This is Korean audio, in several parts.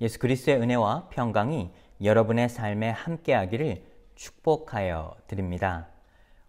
예수 그리스도의 은혜와 평강이 여러분의 삶에 함께하기를 축복하여 드립니다.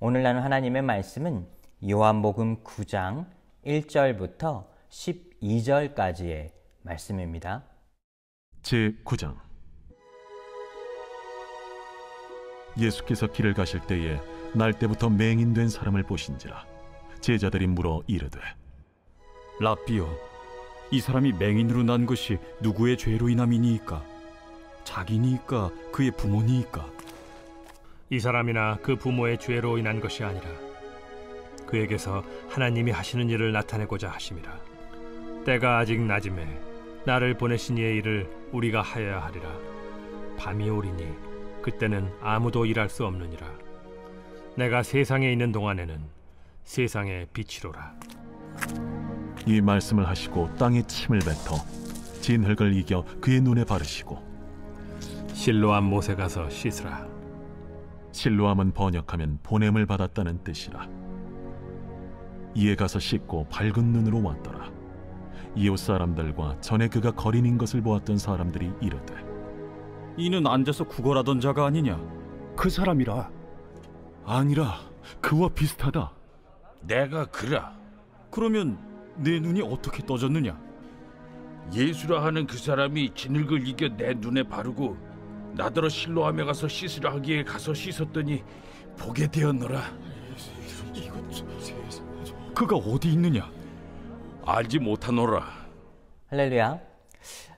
오늘 나눌 하나님의 말씀은 요한복음 9장 1절부터 12절까지의 말씀입니다. 제9장. 예수께서 길을 가실 때에 날 때부터 맹인된 사람을 보신지라. 제자들이 물어 이르되, 랍비여, 이 사람이 맹인으로 난 것이 누구의 죄로 인함이니이까? 자기니이까 그의 부모니이까? 이 사람이나 그 부모의 죄로 인한 것이 아니라 그에게서 하나님이 하시는 일을 나타내고자 하심이라. 때가 아직 낮음에 나를 보내신 이의 일을 우리가 하여야 하리라. 밤이 오리니 그때는 아무도 일할 수 없느니라. 내가 세상에 있는 동안에는 세상의 빛이로라. 이 말씀을 하시고 땅에 침을 뱉어 진흙을 이겨 그의 눈에 바르시고, 실로암 못에 가서 씻으라. 실로암은 번역하면 보냄을 받았다는 뜻이라. 이에 가서 씻고 밝은 눈으로 왔더라. 이웃 사람들과 전에 그가 거린인 것을 보았던 사람들이 이르되, 이는 앉아서 구걸하던 자가 아니냐? 그 사람이라. 아니라 그와 비슷하다. 내가 그라. 그러면 내 눈이 어떻게 떠졌느냐? 예수라 하는 그 사람이 진흙을 이겨 내 눈에 바르고 나더러 실로암에 가서 씻으라 하기에 가서 씻었더니 보게 되었노라. 그가 어디 있느냐? 알지 못하노라. 할렐루야.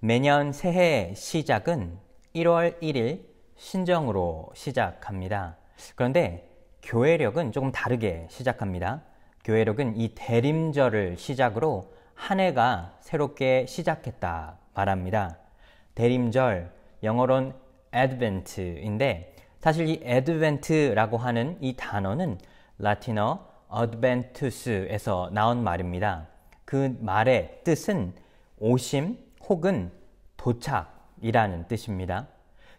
매년 새해 시작은 1월 1일 신정으로 시작합니다. 그런데 교회력은 조금 다르게 시작합니다. 교회력은 이 대림절을 시작으로 한 해가 새롭게 시작했다 말합니다. 대림절, 영어로는 Advent인데, 사실 이 Advent라고 하는 이 단어는 라틴어 Adventus에서 나온 말입니다. 그 말의 뜻은 오심 혹은 도착이라는 뜻입니다.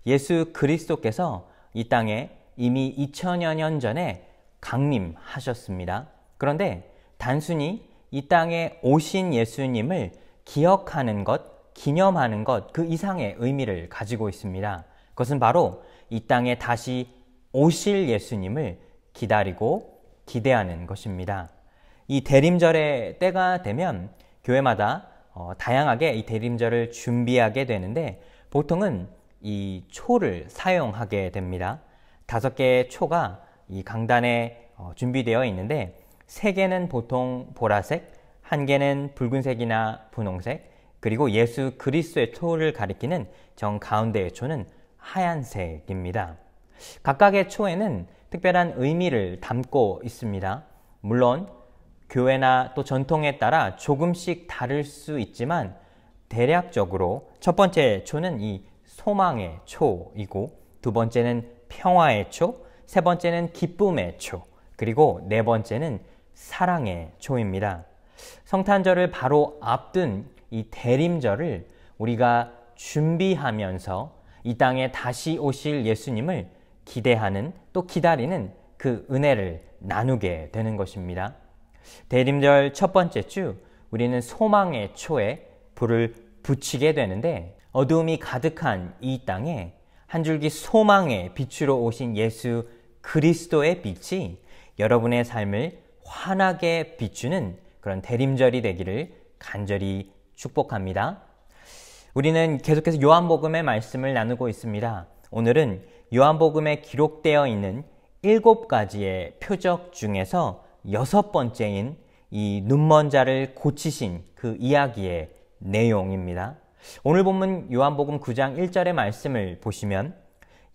예수 그리스도께서 이 땅에 이미 2000여 년 전에 강림하셨습니다. 그런데 단순히 이 땅에 오신 예수님을 기억하는 것, 기념하는 것, 그 이상의 의미를 가지고 있습니다. 그것은 바로 이 땅에 다시 오실 예수님을 기다리고 기대하는 것입니다. 이 대림절의 때가 되면 교회마다 다양하게 이 대림절을 준비하게 되는데, 보통은 이 초를 사용하게 됩니다. 5개의 초가 이 강단에 준비되어 있는데, 3개는 보통 보라색, 1개는 붉은색이나 분홍색, 그리고 예수 그리스도의 초를 가리키는 정 가운데의 초는 하얀색입니다. 각각의 초에는 특별한 의미를 담고 있습니다. 물론 교회나 또 전통에 따라 조금씩 다를 수 있지만, 대략적으로 첫 번째 초는 이 소망의 초이고, 두 번째는 평화의 초, 세 번째는 기쁨의 초, 그리고 네 번째는 사랑의 초입니다. 성탄절을 바로 앞둔 이 대림절을 우리가 준비하면서 이 땅에 다시 오실 예수님을 기대하는, 또 기다리는 그 은혜를 나누게 되는 것입니다. 대림절 첫 번째 주, 우리는 소망의 초에 불을 붙이게 되는데, 어두움이 가득한 이 땅에 한 줄기 소망의 빛으로 오신 예수 그리스도의 빛이 여러분의 삶을 환하게 비추는 그런 대림절이 되기를 간절히 축복합니다. 우리는 계속해서 요한복음의 말씀을 나누고 있습니다. 오늘은 요한복음에 기록되어 있는 7가지의 표적 중에서 6번째인 이 눈먼 자를 고치신 그 이야기의 내용입니다. 오늘 본문 요한복음 9장 1절의 말씀을 보시면,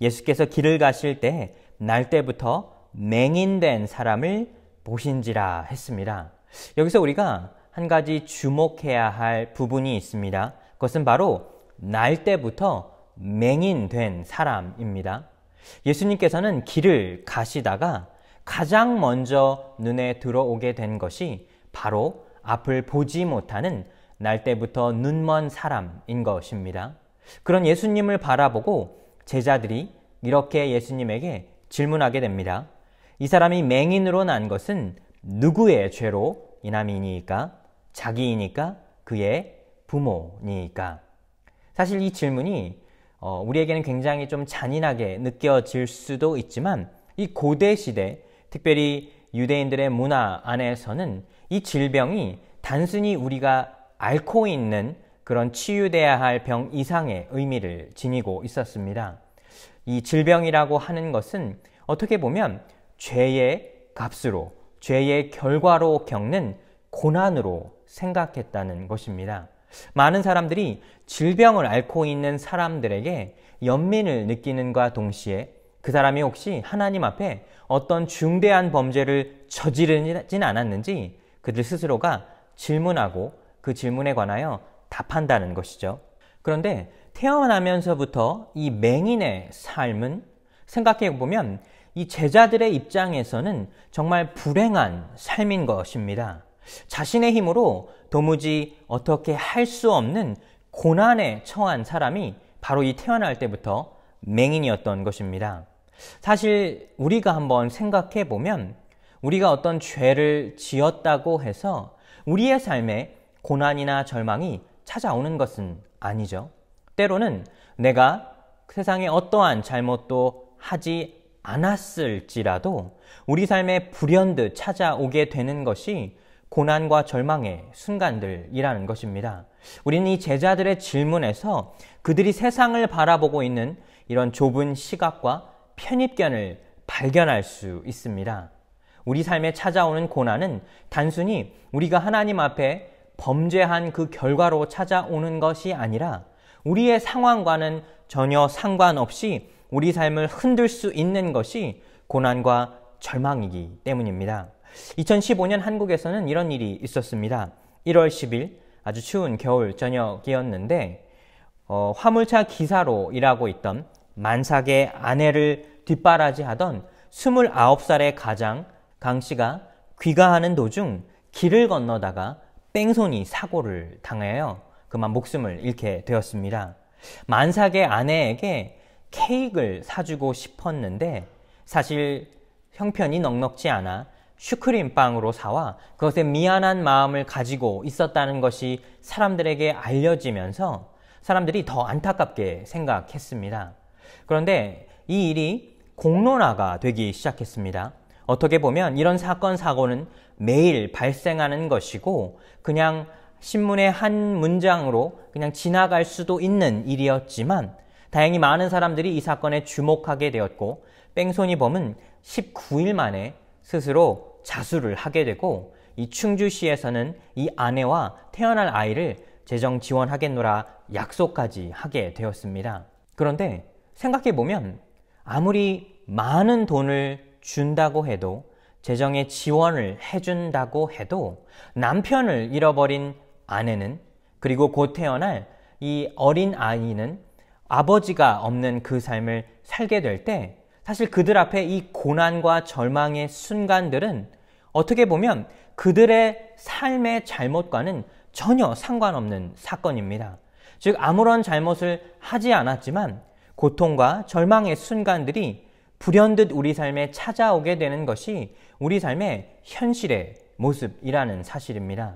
예수께서 길을 가실 때 날 때부터 맹인된 사람을 보신지라 했습니다. 여기서 우리가 한 가지 주목해야 할 부분이 있습니다. 그것은 바로 날 때부터 맹인된 사람입니다. 예수님께서는 길을 가시다가 가장 먼저 눈에 들어오게 된 것이 바로 앞을 보지 못하는 날 때부터 눈먼 사람인 것입니다. 그런 예수님을 바라보고 제자들이 이렇게 예수님에게 질문하게 됩니다. 이 사람이 맹인으로 난 것은 누구의 죄로 인함이니까? 자기이니까? 그의 부모니까? 사실 이 질문이 우리에게는 굉장히 좀 잔인하게 느껴질 수도 있지만 이 고대 시대, 특별히 유대인들의 문화 안에서는 이 질병이 단순히 우리가 앓고 있는 그런 치유돼야 할 병 이상의 의미를 지니고 있었습니다. 이 질병이라고 하는 것은 어떻게 보면 죄의 값으로, 죄의 결과로 겪는 고난으로 생각했다는 것입니다. 많은 사람들이 질병을 앓고 있는 사람들에게 연민을 느끼는과 동시에 그 사람이 혹시 하나님 앞에 어떤 중대한 범죄를 저지르진 않았는지 그들 스스로가 질문하고 그 질문에 관하여 답한다는 것이죠. 그런데 태어나면서부터 이 맹인의 삶은 생각해 보면 이 제자들의 입장에서는 정말 불행한 삶인 것입니다. 자신의 힘으로 도무지 어떻게 할 수 없는 고난에 처한 사람이 바로 이 태어날 때부터 맹인이었던 것입니다. 사실 우리가 한번 생각해 보면 우리가 어떤 죄를 지었다고 해서 우리의 삶에 고난이나 절망이 찾아오는 것은 아니죠. 때로는 내가 세상에 어떠한 잘못도 하지 않았을지라도 우리 삶에 불현듯 찾아오게 되는 것이 고난과 절망의 순간들이라는 것입니다. 우리는 이 제자들의 질문에서 그들이 세상을 바라보고 있는 이런 좁은 시각과 편입견을 발견할 수 있습니다. 우리 삶에 찾아오는 고난은 단순히 우리가 하나님 앞에 범죄한 그 결과로 찾아오는 것이 아니라 우리의 상황과는 전혀 상관없이 우리 삶을 흔들 수 있는 것이 고난과 절망이기 때문입니다. 2015년 한국에서는 이런 일이 있었습니다. 1월 10일 아주 추운 겨울 저녁이었는데 화물차 기사로 일하고 있던 만삭의 아내를 뒷바라지하던 29살의 가장 강 씨가 귀가하는 도중 길을 건너다가 뺑소니 사고를 당하여 그만 목숨을 잃게 되었습니다. 만삭의 아내에게 케이크를 사주고 싶었는데 사실 형편이 넉넉지 않아 슈크림빵으로 사와 그것에 미안한 마음을 가지고 있었다는 것이 사람들에게 알려지면서 사람들이 더 안타깝게 생각했습니다. 그런데 이 일이 공론화가 되기 시작했습니다. 어떻게 보면 이런 사건, 사고는 매일 발생하는 것이고 그냥 신문의 한 문장으로 그냥 지나갈 수도 있는 일이었지만 다행히 많은 사람들이 이 사건에 주목하게 되었고 뺑소니범은 19일 만에 스스로 자수를 하게 되고 이 충주시에서는 이 아내와 태어날 아이를 재정 지원하겠노라 약속까지 하게 되었습니다. 그런데 생각해보면 아무리 많은 돈을 준다고 해도 재정의 지원을 해준다고 해도 남편을 잃어버린 아내는 그리고 곧 태어날 이 어린 아이는 아버지가 없는 그 삶을 살게 될 때 사실 그들 앞에 이 고난과 절망의 순간들은 어떻게 보면 그들의 삶의 잘못과는 전혀 상관없는 사건입니다. 즉 아무런 잘못을 하지 않았지만 고통과 절망의 순간들이 불현듯 우리 삶에 찾아오게 되는 것이 우리 삶의 현실의 모습이라는 사실입니다.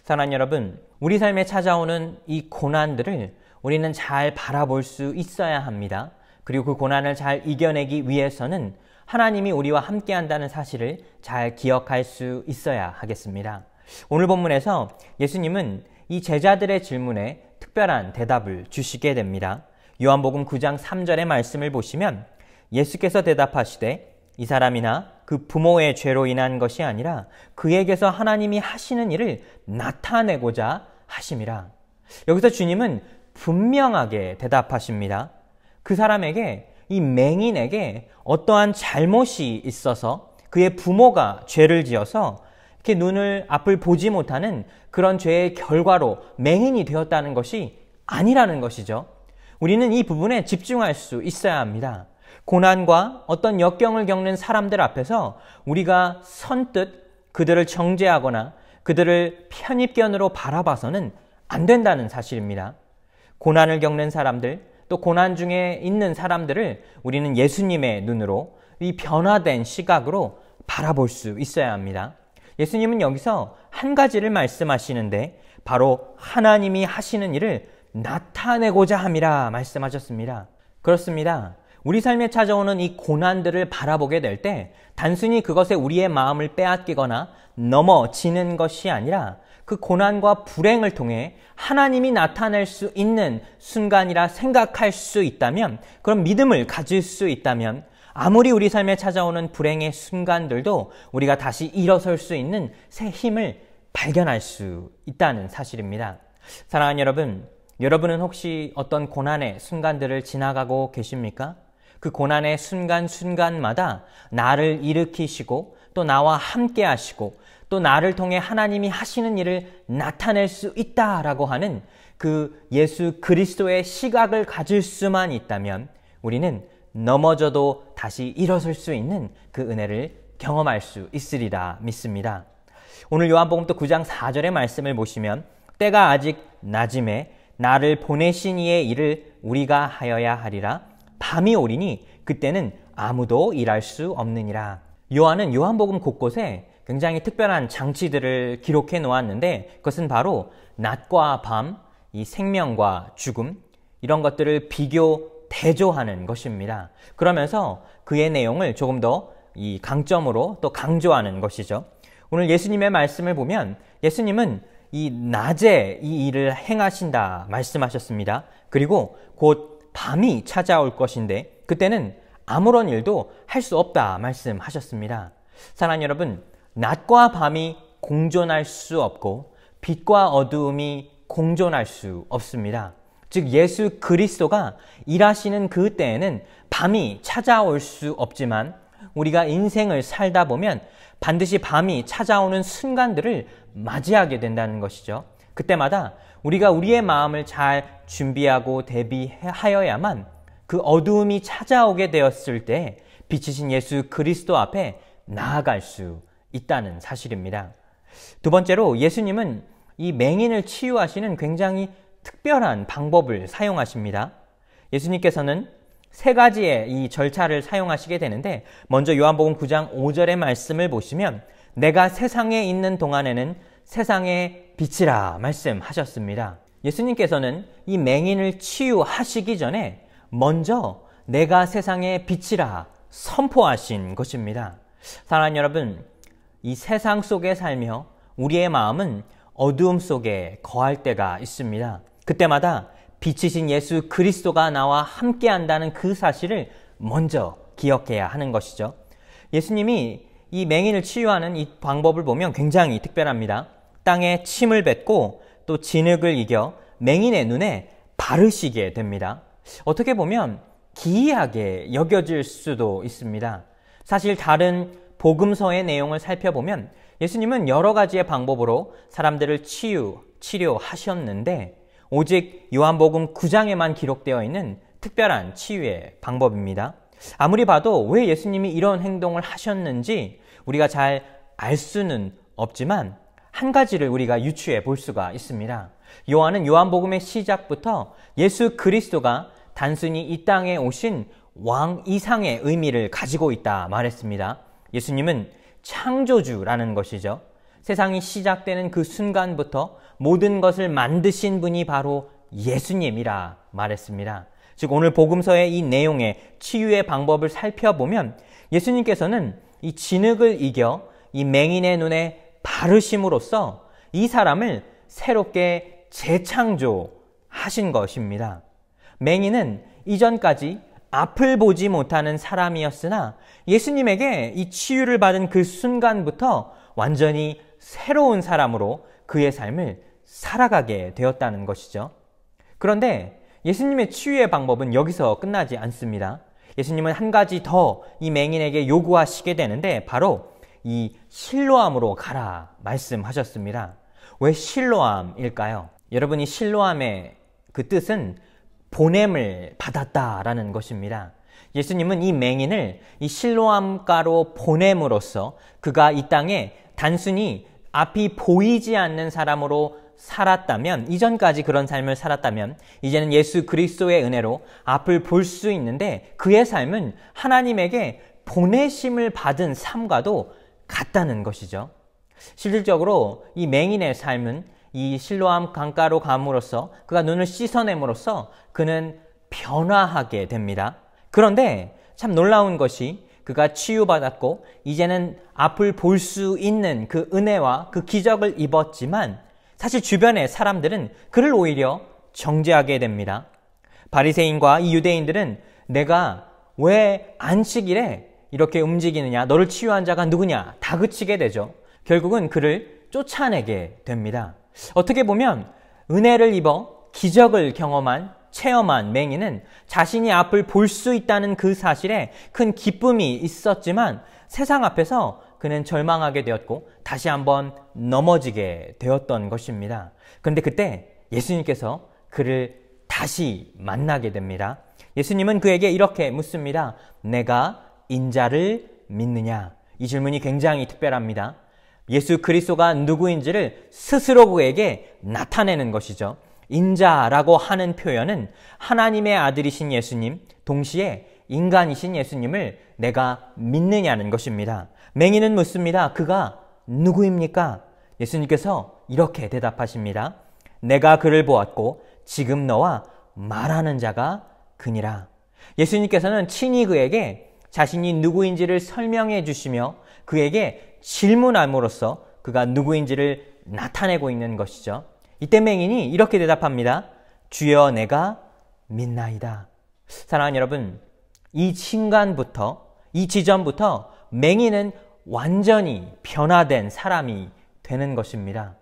사랑하는 여러분, 우리 삶에 찾아오는 이 고난들을 우리는 잘 바라볼 수 있어야 합니다. 그리고 그 고난을 잘 이겨내기 위해서는 하나님이 우리와 함께한다는 사실을 잘 기억할 수 있어야 하겠습니다. 오늘 본문에서 예수님은 이 제자들의 질문에 특별한 대답을 주시게 됩니다. 요한복음 9장 3절의 말씀을 보시면 예수께서 대답하시되 이 사람이나 그 부모의 죄로 인한 것이 아니라 그에게서 하나님이 하시는 일을 나타내고자 하심이라. 여기서 주님은 분명하게 대답하십니다. 그 사람에게, 이 맹인에게 어떠한 잘못이 있어서 그의 부모가 죄를 지어서 이렇게 눈을 앞을 보지 못하는 그런 죄의 결과로 맹인이 되었다는 것이 아니라는 것이죠. 우리는 이 부분에 집중할 수 있어야 합니다. 고난과 어떤 역경을 겪는 사람들 앞에서 우리가 선뜻 그들을 정죄하거나 그들을 편입견으로 바라봐서는 안 된다는 사실입니다. 고난을 겪는 사람들, 또 고난 중에 있는 사람들을 우리는 예수님의 눈으로 이 변화된 시각으로 바라볼 수 있어야 합니다. 예수님은 여기서 한 가지를 말씀하시는데 바로 하나님이 하시는 일을 나타내고자 함이라 말씀하셨습니다. 그렇습니다. 우리 삶에 찾아오는 이 고난들을 바라보게 될 때 단순히 그것에 우리의 마음을 빼앗기거나 넘어지는 것이 아니라 그 고난과 불행을 통해 하나님이 나타낼 수 있는 순간이라 생각할 수 있다면, 그런 믿음을 가질 수 있다면 아무리 우리 삶에 찾아오는 불행의 순간들도 우리가 다시 일어설 수 있는 새 힘을 발견할 수 있다는 사실입니다. 사랑하는 여러분, 여러분은 혹시 어떤 고난의 순간들을 지나가고 계십니까? 그 고난의 순간순간마다 나를 일으키시고 또 나와 함께 하시고 또 나를 통해 하나님이 하시는 일을 나타낼 수 있다라고 하는 그 예수 그리스도의 시각을 가질 수만 있다면 우리는 넘어져도 다시 일어설 수 있는 그 은혜를 경험할 수 있으리라 믿습니다. 오늘 요한복음 또 9장 4절의 말씀을 보시면 때가 아직 낮음에 나를 보내신 이의 일을 우리가 하여야 하리라. 밤이 오리니 그때는 아무도 일할 수 없느니라. 요한은 요한복음 곳곳에 굉장히 특별한 장치들을 기록해 놓았는데 그것은 바로 낮과 밤, 이 생명과 죽음, 이런 것들을 대조하는 것입니다. 그러면서 그의 내용을 조금 더 이 강점으로 또 강조하는 것이죠. 오늘 예수님의 말씀을 보면 예수님은 이 낮에 이 일을 행하신다 말씀하셨습니다. 그리고 곧 밤이 찾아올 것인데 그때는 아무런 일도 할 수 없다 말씀하셨습니다. 사랑하는 여러분, 낮과 밤이 공존할 수 없고 빛과 어두움이 공존할 수 없습니다. 즉 예수 그리스도가 일하시는 그 때에는 밤이 찾아올 수 없지만 우리가 인생을 살다 보면 반드시 밤이 찾아오는 순간들을 맞이하게 된다는 것이죠. 그때마다 우리가 우리의 마음을 잘 준비하고 대비하여야만 그 어두움이 찾아오게 되었을 때 빛이신 예수 그리스도 앞에 나아갈 수 있다는 사실입니다. 두 번째로 예수님은 이 맹인을 치유하시는 굉장히 특별한 방법을 사용하십니다. 예수님께서는 세 가지의 이 절차를 사용하시게 되는데 먼저 요한복음 9장 5절의 말씀을 보시면 내가 세상에 있는 동안에는 세상의 빛이라 말씀하셨습니다. 예수님께서는 이 맹인을 치유하시기 전에 먼저 내가 세상의 빛이라 선포하신 것입니다. 사랑하는 여러분, 이 세상 속에 살며 우리의 마음은 어두움 속에 거할 때가 있습니다. 그때마다 빛이신 예수 그리스도가 나와 함께 한다는 그 사실을 먼저 기억해야 하는 것이죠. 예수님이 이 맹인을 치유하는 이 방법을 보면 굉장히 특별합니다. 땅에 침을 뱉고 또 진흙을 이겨 맹인의 눈에 바르시게 됩니다. 어떻게 보면 기이하게 여겨질 수도 있습니다. 사실 다른 복음서의 내용을 살펴보면 예수님은 여러 가지의 방법으로 사람들을 치료하셨는데 오직 요한복음 9장에만 기록되어 있는 특별한 치유의 방법입니다. 아무리 봐도 왜 예수님이 이런 행동을 하셨는지 우리가 잘 알 수는 없지만 한 가지를 우리가 유추해 볼 수가 있습니다. 요한은 요한복음의 시작부터 예수 그리스도가 단순히 이 땅에 오신 왕 이상의 의미를 가지고 있다 말했습니다. 예수님은 창조주라는 것이죠. 세상이 시작되는 그 순간부터 모든 것을 만드신 분이 바로 예수님이라 말했습니다. 즉 오늘 복음서의 이 내용의 치유의 방법을 살펴보면 예수님께서는 이 진흙을 이겨 이 맹인의 눈에 바르심으로써 이 사람을 새롭게 재창조하신 것입니다. 맹인은 이전까지 앞을 보지 못하는 사람이었으나 예수님에게 이 치유를 받은 그 순간부터 완전히 새로운 사람으로 그의 삶을 살아가게 되었다는 것이죠. 그런데 예수님의 치유의 방법은 여기서 끝나지 않습니다. 예수님은 한 가지 더 이 맹인에게 요구하시게 되는데 바로 이 실로암으로 가라 말씀하셨습니다. 왜 실로암일까요? 여러분, 이 실로암의 그 뜻은 보냄을 받았다라는 것입니다. 예수님은 이 맹인을 이 실로암가로 보냄으로써 그가 이 땅에 단순히 앞이 보이지 않는 사람으로 살았다면, 이전까지 그런 삶을 살았다면 이제는 예수 그리스도의 은혜로 앞을 볼 수 있는데 그의 삶은 하나님에게 보내심을 받은 삶과도 같다는 것이죠. 실질적으로 이 맹인의 삶은 이 실로암 강가로 감으로써 그가 눈을 씻어냄으로써 그는 변화하게 됩니다. 그런데 참 놀라운 것이 그가 치유받았고 이제는 앞을 볼 수 있는 그 은혜와 그 기적을 입었지만 사실 주변의 사람들은 그를 오히려 정죄하게 됩니다. 바리새인과 이 유대인들은 내가 왜 안식일에 이렇게 움직이느냐, 너를 치유한 자가 누구냐 다그치게 되죠. 결국은 그를 쫓아내게 됩니다. 어떻게 보면 은혜를 입어 기적을 체험한 맹인은 자신이 앞을 볼 수 있다는 그 사실에 큰 기쁨이 있었지만 세상 앞에서 그는 절망하게 되었고 다시 한번 넘어지게 되었던 것입니다. 그런데 그때 예수님께서 그를 다시 만나게 됩니다. 예수님은 그에게 이렇게 묻습니다. 내가 인자를 믿느냐? 이 질문이 굉장히 특별합니다. 예수 그리스도가 누구인지를 스스로 그에게 나타내는 것이죠. 인자라고 하는 표현은 하나님의 아들이신 예수님, 동시에 인간이신 예수님을 내가 믿느냐는 것입니다. 맹인은 묻습니다. 그가 누구입니까? 예수님께서 이렇게 대답하십니다. 내가 그를 보았고 지금 너와 말하는 자가 그니라. 예수님께서는 친히 그에게 자신이 누구인지를 설명해 주시며 그에게 질문함으로써 그가 누구인지를 나타내고 있는 것이죠. 이때 맹인이 이렇게 대답합니다. 주여 내가 믿나이다. 사랑하는 여러분, 이 순간부터, 이 지점부터 맹인은 완전히 변화된 사람이 되는 것입니다.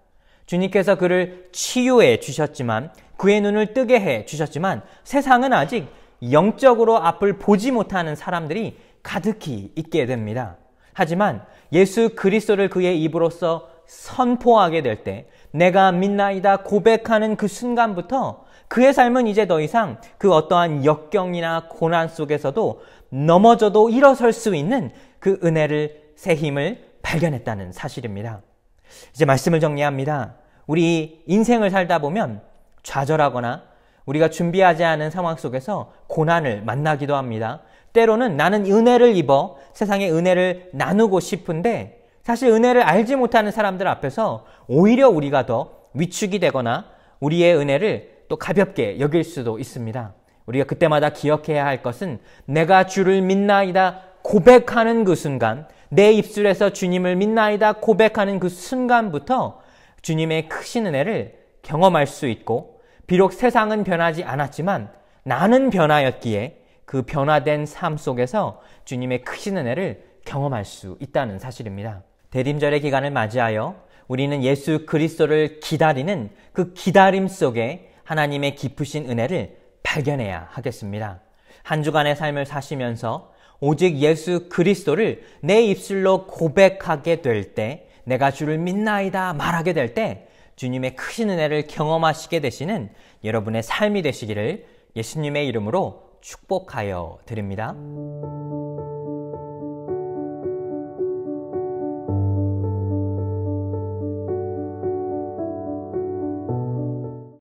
주님께서 그를 치유해 주셨지만, 그의 눈을 뜨게 해 주셨지만 세상은 아직 영적으로 앞을 보지 못하는 사람들이 가득히 있게 됩니다. 하지만 예수 그리스도를 그의 입으로써 선포하게 될 때, 내가 믿나이다 고백하는 그 순간부터 그의 삶은 이제 더 이상 그 어떠한 역경이나 고난 속에서도 넘어져도 일어설 수 있는 그 은혜를, 새 힘을 발견했다는 사실입니다. 이제 말씀을 정리합니다. 우리 인생을 살다 보면 좌절하거나 우리가 준비하지 않은 상황 속에서 고난을 만나기도 합니다. 때로는 나는 은혜를 입어 세상의 은혜를 나누고 싶은데 사실 은혜를 알지 못하는 사람들 앞에서 오히려 우리가 더 위축이 되거나 우리의 은혜를 또 가볍게 여길 수도 있습니다. 우리가 그때마다 기억해야 할 것은 내가 주를 믿나이다 고백하는 그 순간, 내 입술에서 주님을 믿나이다 고백하는 그 순간부터 주님의 크신 은혜를 경험할 수 있고, 비록 세상은 변하지 않았지만 나는 변하였기에 그 변화된 삶 속에서 주님의 크신 은혜를 경험할 수 있다는 사실입니다. 대림절의 기간을 맞이하여 우리는 예수 그리스도를 기다리는 그 기다림 속에 하나님의 깊으신 은혜를 발견해야 하겠습니다. 한 주간의 삶을 사시면서 오직 예수 그리스도를 내 입술로 고백하게 될 때, 내가 주를 믿나이다 말하게 될 때 주님의 크신 은혜를 경험하시게 되시는 여러분의 삶이 되시기를 예수님의 이름으로 축복하여 드립니다.